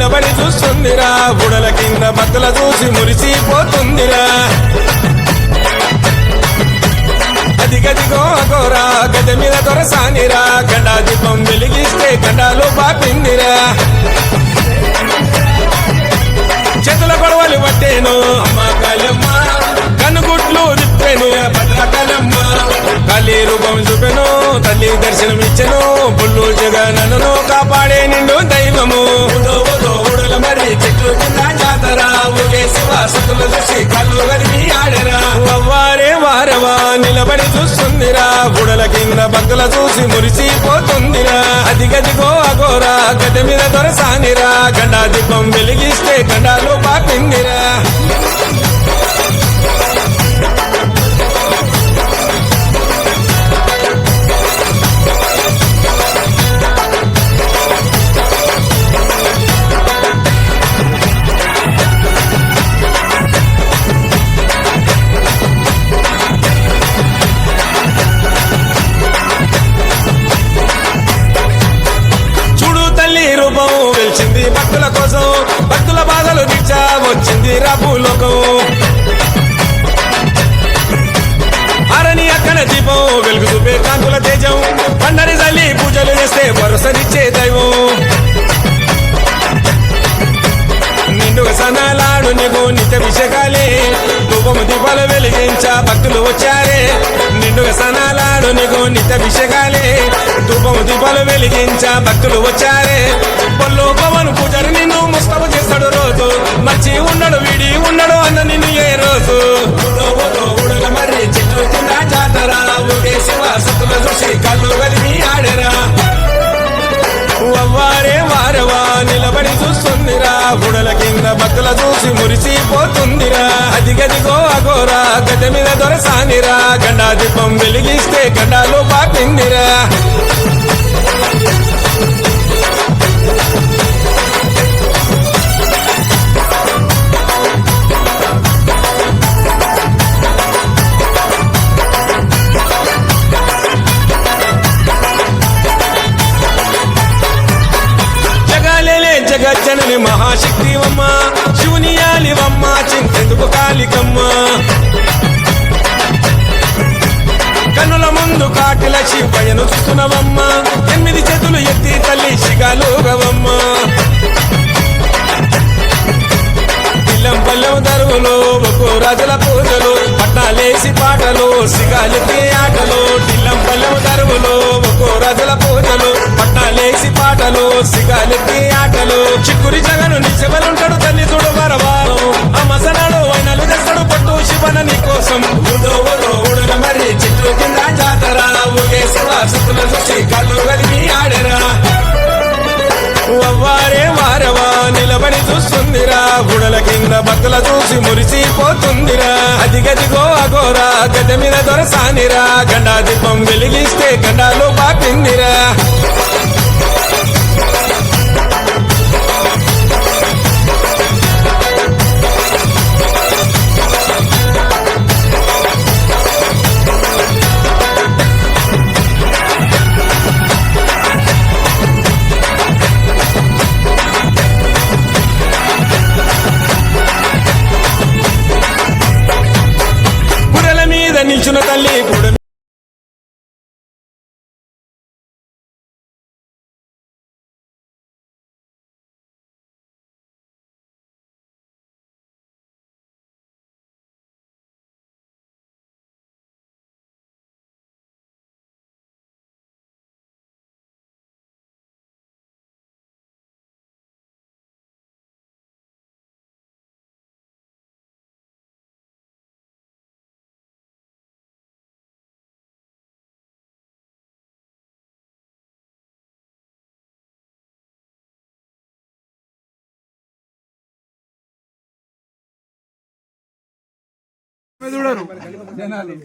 నిలబడి చూస్తుందిరా బుడల కింద భక్తుల చూసి మురిసిపోతుందిరా అదిగదిగో అగోరా గజ మీద దొరసానిరా గండా దీపం వెలిగిస్తే గండాలు బాపిందిరా చేతుల గొడవలు పట్టేను అమ్మ కాళమ్మ కనుగుట్లు తిప్పెను భద్రకాళమ్మ తల్లి రూపం చూపెను తల్లి దర్శనం ఇచ్చెను బుల్లు జగనను కాపాడే నిండు దైవము ఊడల మరి చెట్లు కింద జాతర ఊగే శివాసతుల చూసి కళ్ళు గరిమి ఆడరా అవ్వారే వారవా నిలబడి చూస్తుందిరా బుడల కింద భక్తుల చూసి మురిసిపోతుందిరా అదిగదిగో అగోరా గడ్డ మీద దొరసానిరా గండా దీపం వెలిగిస్తే గండాలు పాపిందిరా రూపం వెలిచింది భక్తుల కోసం భక్తుల బాధలు తీర్చా వచ్చింది రాపులోకం అరణి అక్కడ దీపం వెలుగు చూపే కాంతుల తేజం పండరి తల్లి పూజలు చేస్తే భరోసనిచ్చే దైవం నిండుగా సనాలాడు నీకు నిత్య విషకాలే రూపము దీపాలు వెలిగించా భక్తులు వచ్చారే నిండుగా సనాలాడు నీకు నిత్య విషకాలే ధూపము దీపాలు వెలిగించా భక్తులు వచ్చారే పొల్లు పవన్ పూజారి నిన్ను ముస్తఫ చేస్తాడు రోజు మర్చి ఉండడు వీడి ఉండడు అన్న నిన్ను ఏ రోజు ఊడల మరి చెట్లు కింద జాతర ఊగే శివాసతుల చూసి కళ్ళు కలిమి ఆడరా అవ్వారే వారవా నిలబడి చూస్తుందిరా బుడల కింద భక్తుల చూసి మురిసిపోతుందిరా అదిగదిగో అగోరా గడ్డ మీద దొరసానిరా గండా దీపం వెలిగిస్తే గండాలు పాపిందిరా జగజ్జనని మహాశక్తివమ్మ శివునియాలివమ్మ చింతెందుకు కాళికమ్మ కన్నుల ముందు కాటిల శివయ్యను చూస్తున్నవమ్మ 8 చేతులు ఎత్తి తల్లి శిగాలుగవమ్మ పిల్లం పల్లెం దరువులు ఒక్కో రాజుల పూజలు పట్నాలేసి పాటలు సిగాలెత్తి ఆటలు పిల్లం పల్లెం దరువులు ఒక్కో రాజుల పూజలు పట్నాలేసి పాటలు సిగాలెత్తి ఆటలు చిక్కురి జగను నిశబలుంటాడు తల్లి చూడు వరవారం ఆ మసనాడు వైనలు తెస్తాడు పట్టు శివన నీ కోసం ఊడల మరి చెట్లు కింద జాతర ఊగే శివాసతుల చూసి కళ్ళు కలిమి ఆడరా అవ్వారే వారవా నిలబడి చూస్తుందిరా బుడల కింద భక్తుల చూసి మురిసిపోతుందిరా అదిగదిగో అగోరా గడ్డ మీద దొరసానిరా గండా దీపం వెలిగిస్తే గండాలు పాపిందిరా నిల్చున్న తల్లి కూడా చూడరు జనాలు